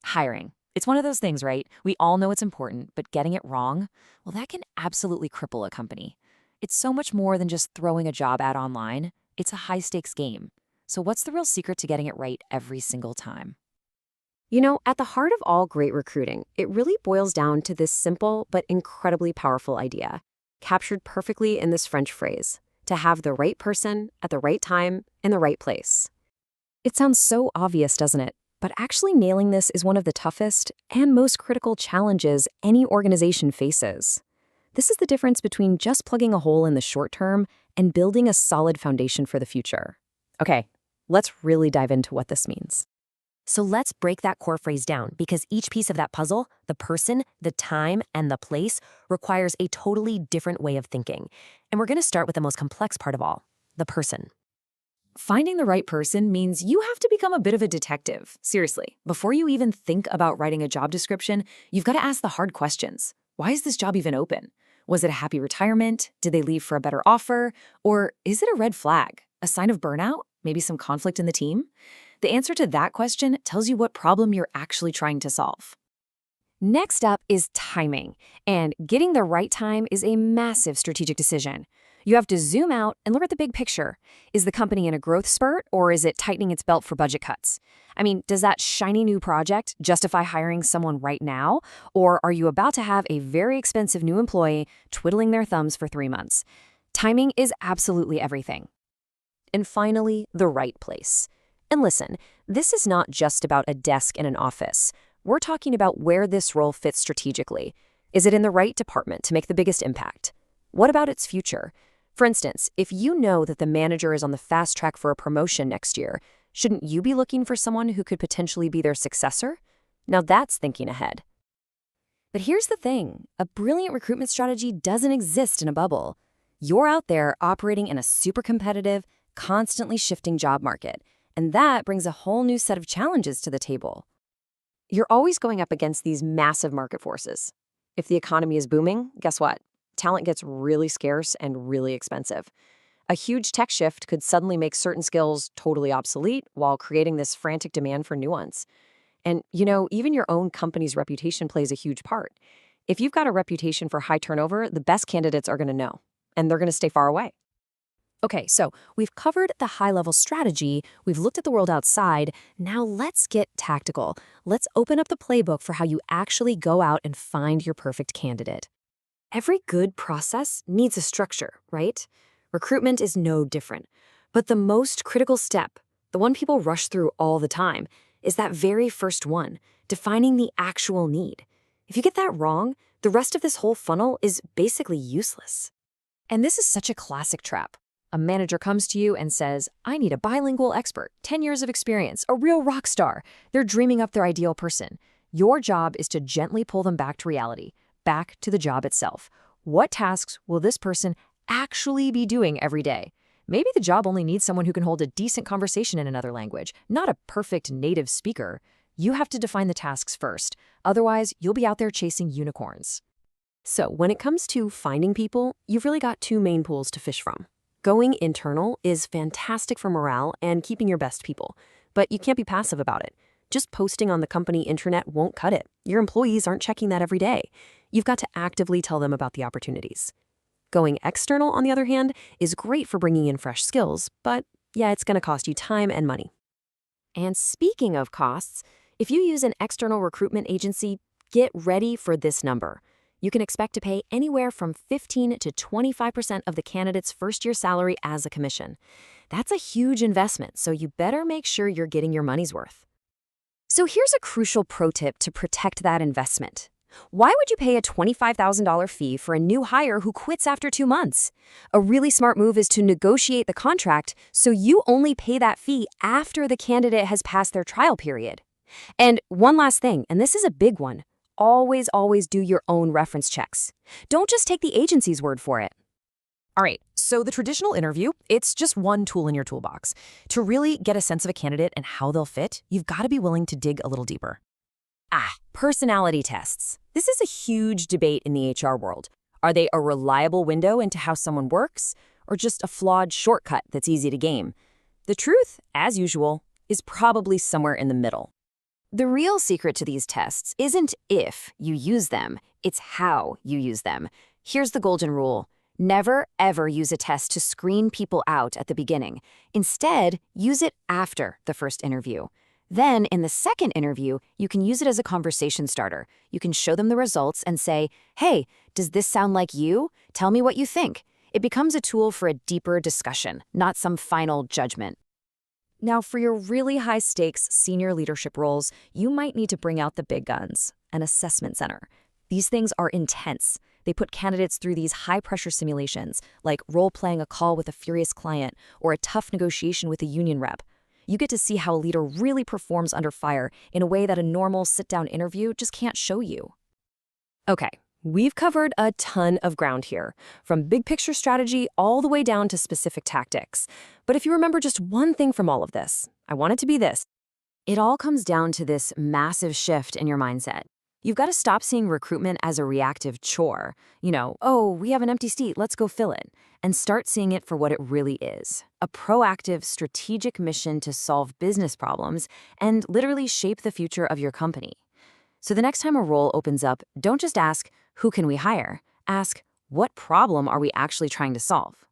Hiring. It's one of those things, right? We all know it's important, but getting it wrong, well, that can absolutely cripple a company. It's so much more than just throwing a job ad online. It's a high-stakes game. So what's the real secret to getting it right every single time? At the heart of all great recruiting, it really boils down to this simple but incredibly powerful idea, captured perfectly in this French phrase, to have the right person at the right time in the right place. It sounds so obvious, doesn't it? But actually nailing this is one of the toughest and most critical challenges any organization faces. This is the difference between just plugging a hole in the short term and building a solid foundation for the future. Okay, let's really dive into what this means. So let's break that core phrase down because each piece of that puzzle, the person, the time, and the place, requires a totally different way of thinking. And we're going to start with the most complex part of all, the person. Finding the right person means you have to become a bit of a detective. Seriously, before you even think about writing a job description, you've got to ask the hard questions. Why is this job even open? Was it a happy retirement? Did they leave for a better offer? Or is it a red flag? A sign of burnout? Maybe some conflict in the team? The answer to that question tells you what problem you're actually trying to solve. Next up is timing, and getting the right time is a massive strategic decision. You have to zoom out and look at the big picture. Is the company in a growth spurt, or is it tightening its belt for budget cuts? I mean, does that shiny new project justify hiring someone right now, or are you about to have a very expensive new employee twiddling their thumbs for 3 months? Timing is absolutely everything. And finally, the right place. And listen, this is not just about a desk in an office. We're talking about where this role fits strategically. Is it in the right department to make the biggest impact? What about its future? For instance, if you know that the manager is on the fast track for a promotion next year, shouldn't you be looking for someone who could potentially be their successor? Now that's thinking ahead. But here's the thing, a brilliant recruitment strategy doesn't exist in a bubble. You're out there operating in a super competitive, constantly shifting job market. And that brings a whole new set of challenges to the table. You're always going up against these massive market forces. If the economy is booming, guess what? Talent gets really scarce and really expensive. A huge tech shift could suddenly make certain skills totally obsolete while creating this frantic demand for new ones. And, even your own company's reputation plays a huge part. If you've got a reputation for high turnover, the best candidates are going to know, and they're going to stay far away. Okay, so we've covered the high-level strategy, we've looked at the world outside, now let's get tactical. Let's open up the playbook for how you actually go out and find your perfect candidate. Every good process needs a structure, right? Recruitment is no different. But the most critical step, the one people rush through all the time, is that very first one, defining the actual need. If you get that wrong, the rest of this whole funnel is basically useless. And this is such a classic trap. A manager comes to you and says, I need a bilingual expert, 10 years of experience, a real rock star. They're dreaming up their ideal person. Your job is to gently pull them back to reality, back to the job itself. What tasks will this person actually be doing every day? Maybe the job only needs someone who can hold a decent conversation in another language, not a perfect native speaker. You have to define the tasks first. Otherwise, you'll be out there chasing unicorns. So when it comes to finding people, you've really got two main pools to fish from. Going internal is fantastic for morale and keeping your best people, but you can't be passive about it. Just posting on the company intranet won't cut it. Your employees aren't checking that every day. You've got to actively tell them about the opportunities. Going external, on the other hand, is great for bringing in fresh skills, but yeah, it's going to cost you time and money. And speaking of costs, if you use an external recruitment agency, get ready for this number. You can expect to pay anywhere from 15 to 25% of the candidate's first-year salary as a commission. That's a huge investment, so you better make sure you're getting your money's worth. So here's a crucial pro tip to protect that investment. Why would you pay a $25,000 fee for a new hire who quits after 2 months? A really smart move is to negotiate the contract so you only pay that fee after the candidate has passed their trial period. And one last thing, and this is a big one. Always do your own reference checks. Don't just take the agency's word for it. All right, so the traditional interview, it's just one tool in your toolbox. To really get a sense of a candidate and how they'll fit, you've got to be willing to dig a little deeper. Personality tests. This is a huge debate in the HR world. Are they a reliable window into how someone works, or just a flawed shortcut that's easy to game? The truth, as usual, is probably somewhere in the middle. The real secret to these tests isn't if you use them, it's how you use them. Here's the golden rule. Never, ever use a test to screen people out at the beginning. Instead, use it after the first interview. Then, in the second interview, you can use it as a conversation starter. You can show them the results and say, hey, does this sound like you? Tell me what you think. It becomes a tool for a deeper discussion, not some final judgment. Now, for your really high-stakes senior leadership roles, you might need to bring out the big guns, an assessment center. These things are intense. They put candidates through these high-pressure simulations, like role-playing a call with a furious client or a tough negotiation with a union rep. You get to see how a leader really performs under fire in a way that a normal sit-down interview just can't show you. Okay, we've covered a ton of ground here, from big picture strategy all the way down to specific tactics. But if you remember just one thing from all of this, I want it to be this. It all comes down to this massive shift in your mindset. You've got to stop seeing recruitment as a reactive chore. Oh, we have an empty seat, let's go fill it. And start seeing it for what it really is. A proactive, strategic mission to solve business problems and literally shape the future of your company. So the next time a role opens up, don't just ask, who can we hire? Ask, what problem are we actually trying to solve?